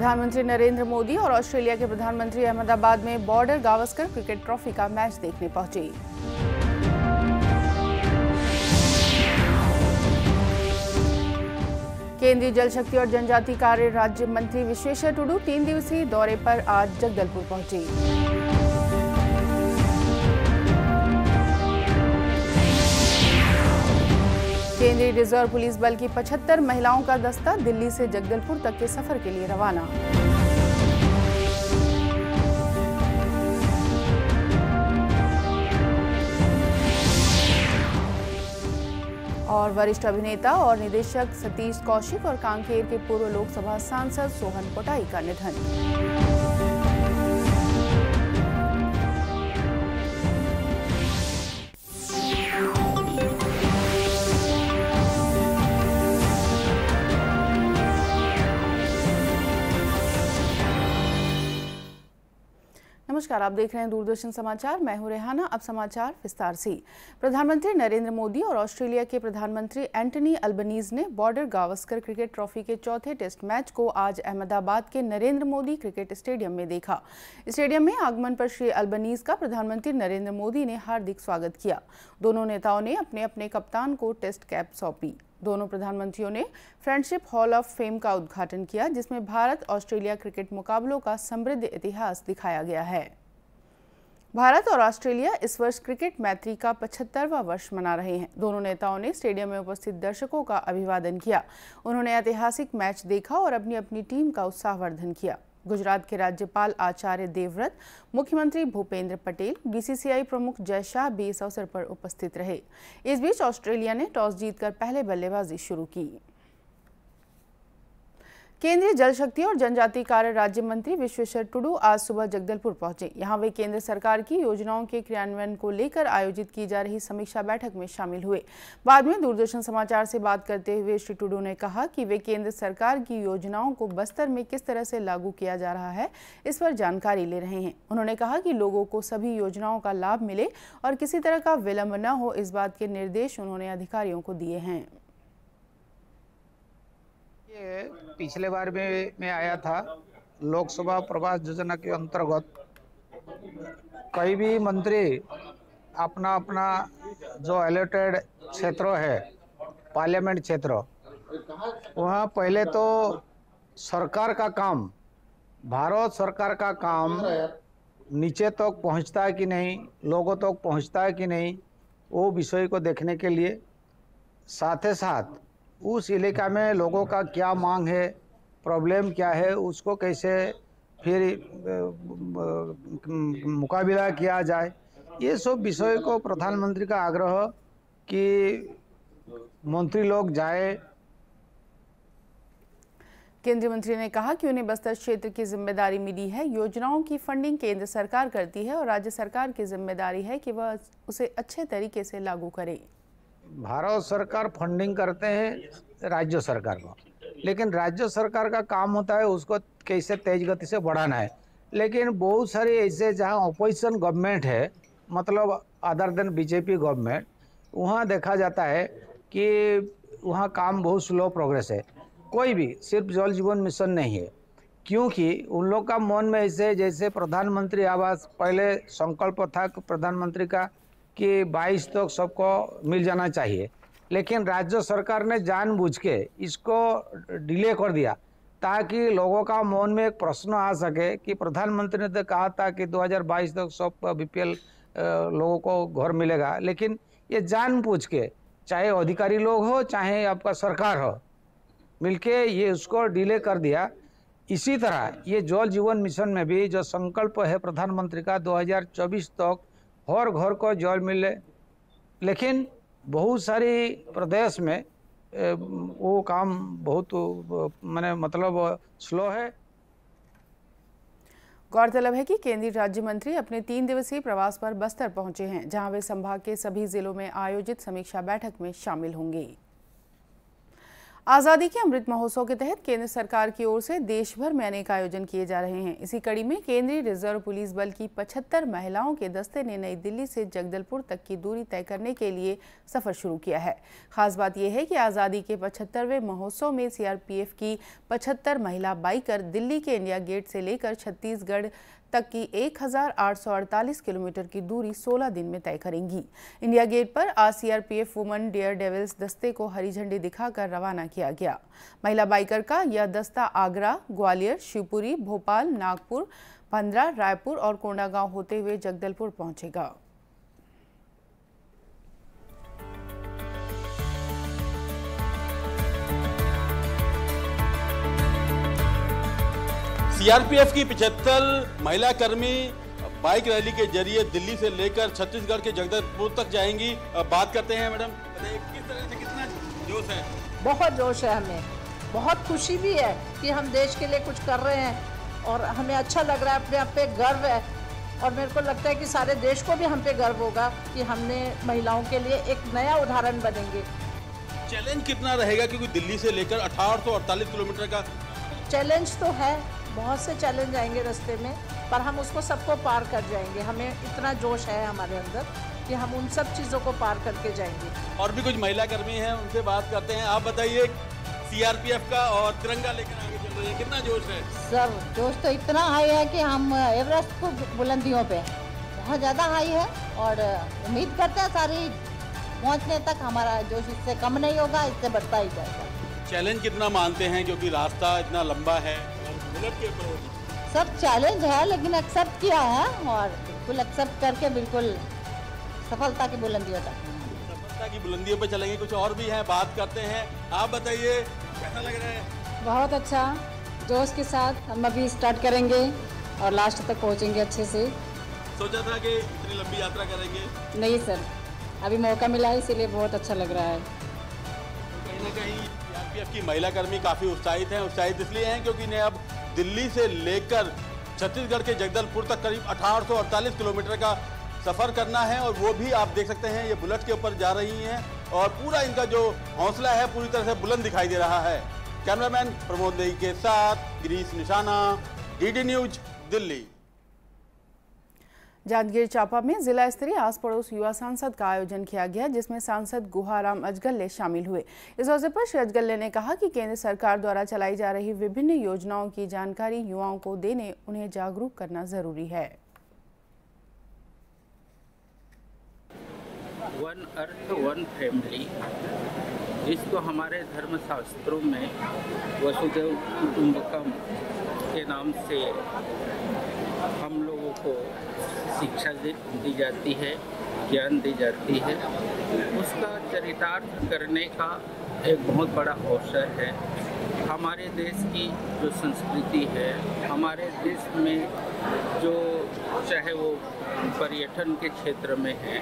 प्रधानमंत्री नरेंद्र मोदी और ऑस्ट्रेलिया के प्रधानमंत्री अहमदाबाद में बॉर्डर गावस्कर क्रिकेट ट्रॉफी का मैच देखने पहुंचे। केंद्रीय जल शक्ति और जनजातीय कार्य राज्य मंत्री विश्वेश्वर टुडू 3 दिवसीय दौरे पर आज जगदलपुर पहुंचे। केंद्रीय रिजर्व पुलिस बल की 75 महिलाओं का दस्ता दिल्ली से जगदलपुर तक के सफर के लिए रवाना। और वरिष्ठ अभिनेता और निदेशक सतीश कौशिक और कांकेर के पूर्व लोकसभा सांसद सोहन पोटाई का निधन। नमस्कार, आप देख रहे हैं दूरदर्शन समाचार। मैं हूं रेहाना। अब समाचार विस्तार से। प्रधानमंत्री नरेंद्र मोदी और ऑस्ट्रेलिया के प्रधानमंत्री एंटनी अल्बनीज ने बॉर्डर गावस्कर क्रिकेट ट्रॉफी के चौथे टेस्ट मैच को आज अहमदाबाद के नरेंद्र मोदी क्रिकेट स्टेडियम में देखा। स्टेडियम में आगमन पर श्री अल्बनीज का प्रधानमंत्री नरेंद्र मोदी ने हार्दिक स्वागत किया। दोनों नेताओं ने अपने अपने कप्तान को टेस्ट कैप सौंपी। दोनों प्रधानमंत्रियों ने फ्रेंडशिप हॉल ऑफ फेम का उद्घाटन किया, जिसमें भारत ऑस्ट्रेलिया क्रिकेट मुकाबलों का समृद्ध इतिहास दिखाया गया है। भारत और ऑस्ट्रेलिया इस वर्ष क्रिकेट मैत्री का 75वां वर्ष मना रहे हैं। दोनों नेताओं ने स्टेडियम में उपस्थित दर्शकों का अभिवादन किया। उन्होंने ऐतिहासिक मैच देखा और अपनी अपनी टीम का उत्साहवर्धन किया। गुजरात के राज्यपाल आचार्य देवव्रत, मुख्यमंत्री भूपेंद्र पटेल, बीसीसीआई प्रमुख जय शाह भी इस अवसर पर उपस्थित रहे। इस बीच ऑस्ट्रेलिया ने टॉस जीतकर पहले बल्लेबाजी शुरू की। केंद्रीय जल शक्ति और जनजातीय कार्य राज्य मंत्री विश्वेश्वर टुडू आज सुबह जगदलपुर पहुंचे। यहां वे केंद्र सरकार की योजनाओं के क्रियान्वयन को लेकर आयोजित की जा रही समीक्षा बैठक में शामिल हुए। बाद में दूरदर्शन समाचार से बात करते हुए श्री टुडू ने कहा कि वे केंद्र सरकार की योजनाओं को बस्तर में किस तरह से लागू किया जा रहा है, इस पर जानकारी ले रहे हैं। उन्होंने कहा कि लोगों को सभी योजनाओं का लाभ मिले और किसी तरह का विलंब न हो, इस बात के निर्देश उन्होंने अधिकारियों को दिए हैं। पिछले बार में मैं आया था, लोकसभा प्रवास योजना के अंतर्गत कई भी मंत्री अपना अपना जो एलोटेड क्षेत्र है, पार्लियामेंट क्षेत्र, वहाँ पहले तो सरकार का काम, भारत सरकार का काम नीचे तक पहुँचता है कि नहीं, लोगों तक पहुँचता है कि नहीं, वो विषय को देखने के लिए, साथ ही साथ उस इलाका में लोगों का क्या मांग है, प्रॉब्लम क्या है, उसको कैसे फिर मुकाबला किया जाए, ये सब विषय को प्रधानमंत्री का आग्रह कि मंत्री लोग जाए। केंद्रीय मंत्री ने कहा कि उन्हें बस्तर क्षेत्र की जिम्मेदारी मिली है। योजनाओं की फंडिंग केंद्र सरकार करती है और राज्य सरकार की जिम्मेदारी है कि वह उसे अच्छे तरीके से लागू करे। भारत सरकार फंडिंग करते हैं राज्य सरकार को, लेकिन राज्य सरकार का काम होता है उसको कैसे तेज गति से बढ़ाना है। लेकिन बहुत सारे ऐसे जहां अपोजिशन गवर्नमेंट है, मतलब अदर देन बीजेपी गवर्नमेंट, वहां देखा जाता है कि वहां काम बहुत स्लो प्रोग्रेस है। कोई भी सिर्फ जल जीवन मिशन नहीं है, क्योंकि उन लोग का मन में ऐसे जैसे प्रधानमंत्री आवास पहले संकल्प था प्रधानमंत्री का कि 22 तक सबको मिल जाना चाहिए, लेकिन राज्य सरकार ने जानबूझ के इसको डिले कर दिया ताकि लोगों का मन में एक प्रश्न आ सके कि प्रधानमंत्री ने तो कहा था कि 2022 तक सब बीपीएल लोगों को घर मिलेगा, लेकिन ये जानबूझ के, चाहे अधिकारी लोग हो चाहे आपका सरकार हो, मिलके ये उसको डिले कर दिया। इसी तरह ये जल जीवन मिशन में भी जो संकल्प है प्रधानमंत्री का 2024 तक हर घर को जल मिले, लेकिन बहुत सारी प्रदेश में वो काम बहुत मतलब स्लो है। गौरतलब है कि केंद्रीय राज्य मंत्री अपने 3 दिवसीय प्रवास पर बस्तर पहुंचे हैं, जहां वे संभाग के सभी जिलों में आयोजित समीक्षा बैठक में शामिल होंगे। आज़ादी के अमृत महोत्सव के तहत केंद्र सरकार की ओर से देश भर में अनेक आयोजन किए जा रहे हैं। इसी कड़ी में केंद्रीय रिजर्व पुलिस बल की 75 महिलाओं के दस्ते ने नई दिल्ली से जगदलपुर तक की दूरी तय करने के लिए सफर शुरू किया है। खास बात यह है कि आज़ादी के 75वें महोत्सव में सीआरपीएफ की 75 महिला बाइकर दिल्ली के इंडिया गेट से लेकर छत्तीसगढ़ तक की 1848 किलोमीटर की दूरी 16 दिन में तय करेंगी। इंडिया गेट पर आज सीआरपीएफ वुमेन डेयर डेविल्स दस्ते को हरी झंडी दिखाकर रवाना किया गया। महिला बाइकर का यह दस्ता आगरा, ग्वालियर, शिवपुरी, भोपाल, नागपुर, पंद्रा, रायपुर और कोंडागांव होते हुए जगदलपुर पहुंचेगा। सीआरपीएफ की 75 महिला कर्मी बाइक रैली के जरिए दिल्ली से लेकर छत्तीसगढ़ के जगदलपुर तक जाएंगी। बात करते हैं मैडम, किस तरह से, कितना जोश है? बहुत जोश है, हमें बहुत खुशी भी है कि हम देश के लिए कुछ कर रहे हैं और हमें अच्छा लग रहा है, अपने आप पे गर्व है। और मेरे को लगता है कि सारे देश को भी हम पे गर्व होगा कि हमने महिलाओं के लिए एक नया उदाहरण बनेंगे। चैलेंज कितना रहेगा, क्योंकि दिल्ली से लेकर 1848 किलोमीटर का चैलेंज तो है, बहुत से चैलेंज आएंगे रास्ते में, पर हम उसको सबको पार कर जाएंगे। हमें इतना जोश है हमारे अंदर कि हम उन सब चीज़ों को पार करके जाएंगे। और भी कुछ महिला कर्मी हैं, उनसे बात करते हैं। आप बताइए, सीआरपीएफ का और तिरंगा लेकर आगे चल रही है, कितना जोश है? सर जोश तो इतना हाई है कि हम एवरेस्ट को बुलंदियों पे बहुत ज़्यादा हाई है और उम्मीद करते हैं सारी पहुंचने तक हमारा जोश इससे कम नहीं होगा, इससे बढ़ता ही जाएगा। चैलेंज कितना मानते हैं, क्योंकि रास्ता इतना लंबा है? सब चैलेंज है लेकिन एक्सेप्ट किया है और बिल्कुल एक्सेप्ट करके बिल्कुल सफलता की बुलंदियों तक, सफलता की बुलंदियों पे चलेंगे। कुछ और भी हैं, बात करते हैं। आप बताइए, कैसा लग रहा है? बहुत अच्छा, जोश के साथ हम अभी स्टार्ट करेंगे और लास्ट तक पहुंचेंगे अच्छे से। सोचा था कि इतनी लंबी यात्रा करेंगे? नहीं सर, अभी मौका मिला है इसीलिए बहुत अच्छा लग रहा है। तो कहीं ना कहीं सीआरपीएफ की महिला कर्मी काफ़ी उत्साहित हैं। उत्साहित इसलिए हैं क्योंकि इन्हें अब दिल्ली से लेकर छत्तीसगढ़ के जगदलपुर तक करीब 1848 किलोमीटर का सफ़र करना है, और वो भी आप देख सकते हैं ये बुलेट के ऊपर जा रही हैं और पूरा इनका जो हौसला है पूरी तरह से बुलंद दिखाई दे रहा है। कैमरामैन प्रमोद नेगी के साथ गिरीश निशाना, डीडी न्यूज, दिल्ली। जांजगीर चांपा में जिला स्तरीय आस पड़ोस युवा सांसद का आयोजन किया गया, जिसमें सांसद गुहाराम अजगल्ले शामिल हुए। इस अवसर पर श्री अजगल्ले ने कहा कि केंद्र सरकार द्वारा चलाई जा रही विभिन्न योजनाओं की जानकारी युवाओं को देने, उन्हें जागरूक करना जरूरी है। वन अर्थ वन फैमिली, जिसको हमारे धर्मशास्त्रों में वसुदेव कुटुंबकम के नाम से हम लोगों को शिक्षा दी जाती है, ज्ञान दी जाती है, उसका चरितार्थ करने का एक बहुत बड़ा अवसर है। हमारे देश की जो संस्कृति है, हमारे देश में जो चाहे वो पर्यटन के क्षेत्र में है,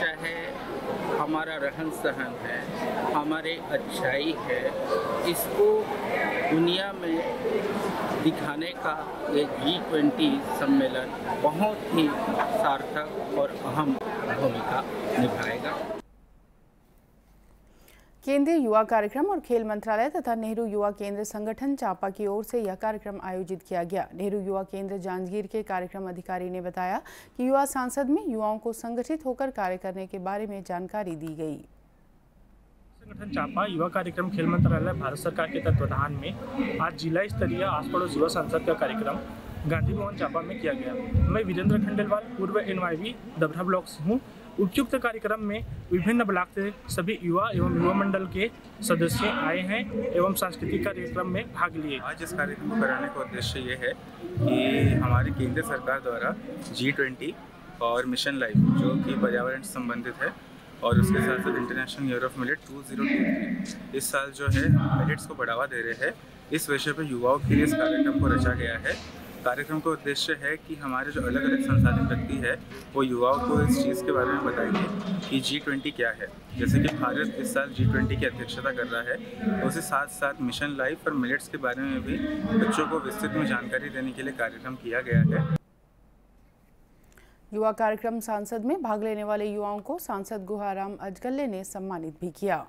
चाहे हमारा रहन सहन है, हमारे अच्छाई है, इसको दुनिया में दिखाने का ये G20 सम्मेलन बहुत ही सार्थक और अहम भूमिका निभाएगा। केंद्रीय युवा कार्यक्रम और खेल मंत्रालय तथा नेहरू युवा केंद्र संगठन चांपा की ओर से यह कार्यक्रम आयोजित किया गया। नेहरू युवा केंद्र जांजगीर के कार्यक्रम अधिकारी ने बताया कि युवा सांसद में युवाओं को संगठित होकर कार्य करने के बारे में जानकारी दी गई। संगठन चांपा युवा कार्यक्रम खेल मंत्रालय भारत सरकार के तत्वाधान में आज जिला स्तरीय आस पड़ोस युवा संसद का कार्यक्रम गांधी भवन चांपा में किया गया। मैं वीरेंद्र खंडेलवाल, पूर्व NYV डबरा ब्लॉक से हूँ। उपयुक्त कार्यक्रम में विभिन्न ब्लॉक से सभी युवा एवं युवा मंडल के सदस्य आए हैं एवं सांस्कृतिक कार्यक्रम में भाग लिए। आज इस कार्यक्रम को कराने का उद्देश्य ये है कि हमारी केंद्र सरकार द्वारा G20 और मिशन लाइफ, जो कि पर्यावरण से संबंधित है, और उसके साथ साथ इंटरनेशनल ईयर ऑफ मिलेट 2023 इस साल जो है मिलेट्स को बढ़ावा दे रहे हैं, इस विषय पर युवाओं के लिए इस कार्यक्रम को रचा गया है। कार्यक्रम का उद्देश्य है कि हमारे जो अलग अलग संसाधन व्यक्ति है वो युवाओं को इस चीज़ के बारे में बताएंगे कि G20 क्या है। जैसे कि भारत इस साल G20 की अध्यक्षता कर रहा है, उसके साथ साथ मिशन लाइफ और मिलेट्स के बारे में भी बच्चों को विस्तृत में जानकारी देने के लिए कार्यक्रम किया गया है। युवा कार्यक्रम सांसद में भाग लेने वाले युवाओं को सांसद गुहाराम अजगल्ले ने सम्मानित भी किया।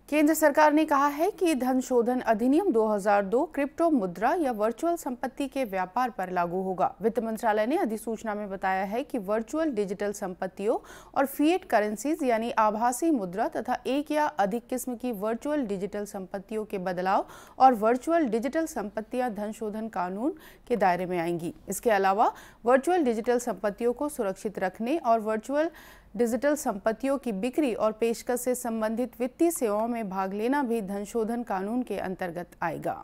केंद्र सरकार ने कहा है कि धन शोधन अधिनियम 2002 क्रिप्टो मुद्रा या वर्चुअल संपत्ति के व्यापार पर लागू होगा। वित्त मंत्रालय ने अधिसूचना में बताया है कि वर्चुअल डिजिटल संपत्तियों और फिएट करेंसीज यानी आभासी मुद्रा तथा एक या अधिक किस्म की वर्चुअल डिजिटल संपत्तियों के बदलाव और वर्चुअल डिजिटल संपत्तियां धन शोधन कानून के दायरे में आएंगी। इसके अलावा वर्चुअल डिजिटल संपत्तियों को सुरक्षित रखने और वर्चुअल डिजिटल संपत्तियों की बिक्री और पेशकश से संबंधित वित्तीय सेवाओं में भाग लेना भी धन शोधन कानून के अंतर्गत आएगा।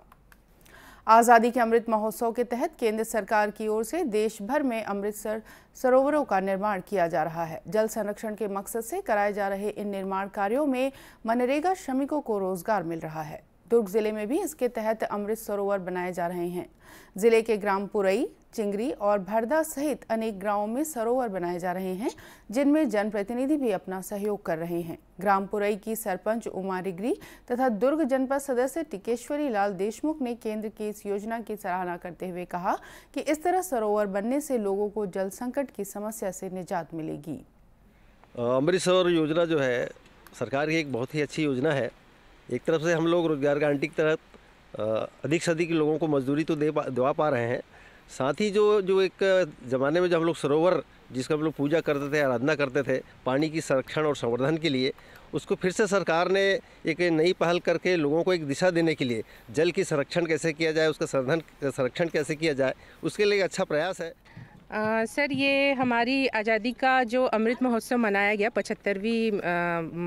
आज़ादी के अमृत महोत्सव के तहत केंद्र सरकार की ओर से देश भर में अमृत सरोवरों का निर्माण किया जा रहा है। जल संरक्षण के मकसद से कराए जा रहे इन निर्माण कार्यों में मनरेगा श्रमिकों को रोजगार मिल रहा है। दुर्ग जिले में भी इसके तहत अमृत सरोवर बनाए जा रहे हैं। जिले के ग्राम पुरई, चिंगरी और भरदा सहित अनेक गांवों में सरोवर बनाए जा रहे हैं, जिनमें जनप्रतिनिधि भी अपना सहयोग कर रहे हैं। ग्राम पुरई की सरपंच उमा रिगरी तथा दुर्ग जनपद सदस्य टिकेश्वरी लाल देशमुख ने केंद्र की इस योजना की सराहना करते हुए कहा कि इस तरह सरोवर बनने से लोगों को जल संकट की समस्या से निजात मिलेगी। अमृत सरोवर योजना जो है सरकार की एक बहुत ही अच्छी योजना है। एक तरफ से हम लोग रोजगार गारंटी के तहत अधिक से अधिक लोगों को मजदूरी तो दिवा पा रहे हैं। साथ ही जो एक ज़माने में जब हम लोग सरोवर जिसका हम लोग पूजा करते थे, आराधना करते थे पानी की संरक्षण और संवर्धन के लिए, उसको फिर से सरकार ने एक नई पहल करके लोगों को एक दिशा देने के लिए जल की संरक्षण कैसे किया जाए, उसका संरक्षण कैसे किया जाए, उसके लिए एक अच्छा प्रयास है। सर, ये हमारी आज़ादी का जो अमृत महोत्सव मनाया गया 75वीं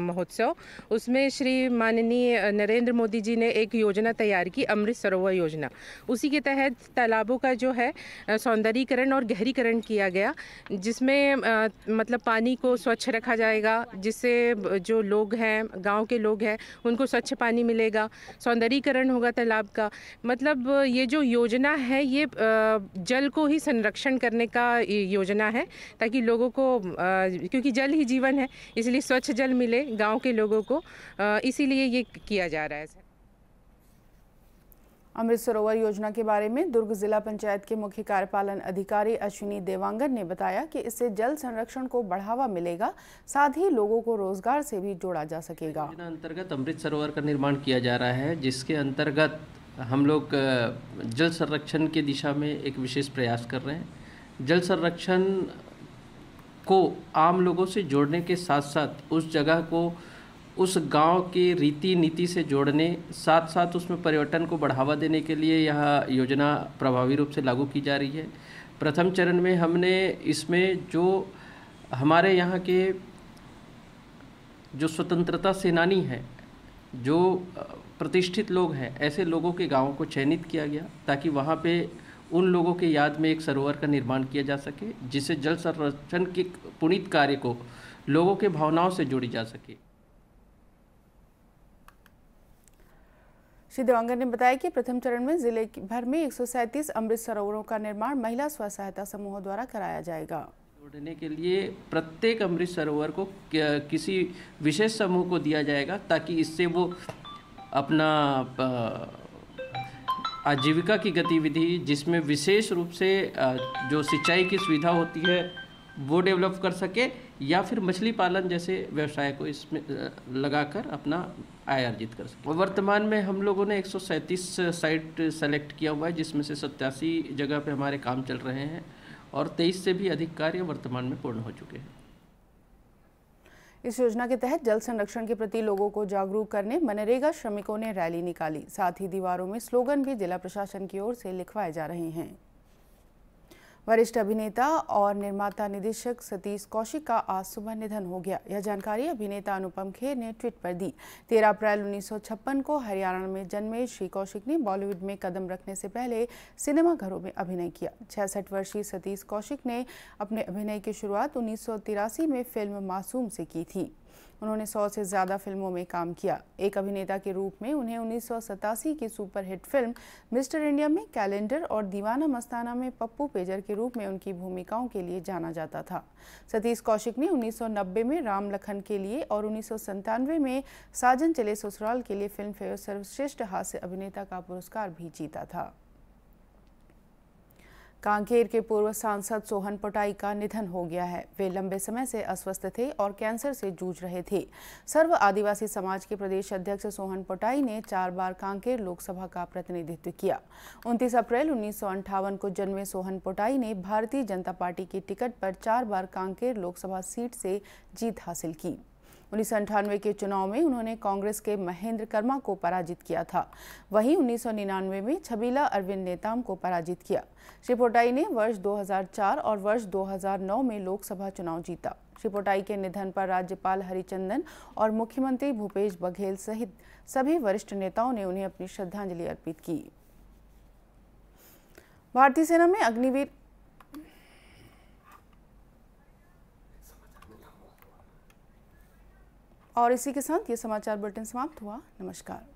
महोत्सव, उसमें श्री माननीय नरेंद्र मोदी जी ने एक योजना तैयार की, अमृत सरोवर योजना। उसी के तहत तालाबों का जो है सौंदर्यीकरण और गहरीकरण किया गया, जिसमें मतलब पानी को स्वच्छ रखा जाएगा, जिससे जो लोग हैं, गांव के लोग हैं, उनको स्वच्छ पानी मिलेगा, सौंदर्यीकरण होगा तालाब का। मतलब ये जो योजना है ये जल को ही संरक्षण करने का योजना है, ताकि लोगों को क्योंकि जल ही जीवन है, इसलिए स्वच्छ जल मिले गांव के लोगों को, इसीलिए ये किया जा रहा है। सर, अमृत सरोवर योजना के बारे में दुर्ग जिला पंचायत के मुख्य कार्यपालन अधिकारी अश्विनी देवांगन ने बताया कि इससे जल संरक्षण को बढ़ावा मिलेगा, साथ ही लोगों को रोजगार से भी जोड़ा जा सकेगा। योजना अंतर्गत अमृत सरोवर का निर्माण किया जा रहा है, जिसके अंतर्गत हम लोग जल संरक्षण की दिशा में एक विशेष प्रयास कर रहे हैं। जल संरक्षण को आम लोगों से जोड़ने के साथ साथ उस जगह को उस गांव की रीति नीति से जोड़ने, साथ साथ उसमें पर्यटन को बढ़ावा देने के लिए यह योजना प्रभावी रूप से लागू की जा रही है। प्रथम चरण में हमने इसमें जो हमारे यहाँ के जो स्वतंत्रता सेनानी हैं, जो प्रतिष्ठित लोग हैं, ऐसे लोगों के गाँवों को चयनित किया गया, ताकि वहाँ पे उन लोगों के याद में एक सरोवर का निर्माण किया जा सके, जिससे जल संरक्षण के पुनीत कार्य को लोगों के भावनाओं से जोड़ी जा सके। श्री देवांगन ने बताया कि प्रथम चरण में जिले भर में 137 अमृत सरोवरों का निर्माण महिला स्व सहायता समूहों द्वारा कराया जाएगा। जोड़ने के लिए प्रत्येक अमृत सरोवर को किसी विशेष समूह को दिया जाएगा, ताकि इससे वो अपना आजीविका की गतिविधि, जिसमें विशेष रूप से जो सिंचाई की सुविधा होती है वो डेवलप कर सके, या फिर मछली पालन जैसे व्यवसाय को इसमें लगाकर अपना आय अर्जित कर सके। वर्तमान में हम लोगों ने 137 साइट सेलेक्ट किया हुआ है, जिसमें से 87 जगह पे हमारे काम चल रहे हैं और 23 से भी अधिक कार्य वर्तमान में पूर्ण हो चुके हैं। इस योजना के तहत जल संरक्षण के प्रति लोगों को जागरूक करने मनरेगा श्रमिकों ने रैली निकाली। साथ ही दीवारों में स्लोगन भी जिला प्रशासन की ओर से लिखवाए जा रहे हैं। वरिष्ठ अभिनेता और निर्माता निदेशक सतीश कौशिक का आज सुबह निधन हो गया। यह जानकारी अभिनेता अनुपम खेर ने ट्वीट पर दी। 13 अप्रैल 1956 को हरियाणा में जन्मे श्री कौशिक ने बॉलीवुड में कदम रखने से पहले सिनेमाघरों में अभिनय किया। 66 वर्षीय सतीश कौशिक ने अपने अभिनय की शुरुआत 1983 में फिल्म मासूम से की थी। उन्होंने 100 से ज़्यादा फिल्मों में काम किया। एक अभिनेता के रूप में उन्हें 1987 की सुपरहिट फिल्म मिस्टर इंडिया में कैलेंडर और दीवाना मस्ताना में पप्पू पेजर के रूप में उनकी भूमिकाओं के लिए जाना जाता था। सतीश कौशिक ने 1990 में राम लखन के लिए और 1997 में साजन चले ससुराल के लिए फिल्म फेयर सर्वश्रेष्ठ हास्य अभिनेता का पुरस्कार भी जीता था। कांकेर के पूर्व सांसद सोहन पोटाई का निधन हो गया है। वे लंबे समय से अस्वस्थ थे और कैंसर से जूझ रहे थे। सर्व आदिवासी समाज के प्रदेश अध्यक्ष सोहन पोटाई ने 4 बार कांकेर लोकसभा का प्रतिनिधित्व किया। 29 अप्रैल 1958 को जन्मे सोहन पोटाई ने भारतीय जनता पार्टी की टिकट पर 4 बार कांकेर लोकसभा सीट से जीत हासिल की। 1998 के चुनाव में उन्होंने कांग्रेस के महेंद्र कर्मा को पराजित किया था। वहीं 1999 में छबीला अरविंद नेताम को पराजित किया। श्री पोटाई ने वर्ष 2004 और वर्ष 2009 में लोकसभा चुनाव जीता। श्री पोटाई के निधन पर राज्यपाल हरिचंदन और मुख्यमंत्री भूपेश बघेल सहित सभी वरिष्ठ नेताओं ने उन्हें अपनी श्रद्धांजलि अर्पित की। भारतीय सेना में अग्निवीर और इसी के साथ ये समाचार बुलेटिन समाप्त हुआ। नमस्कार।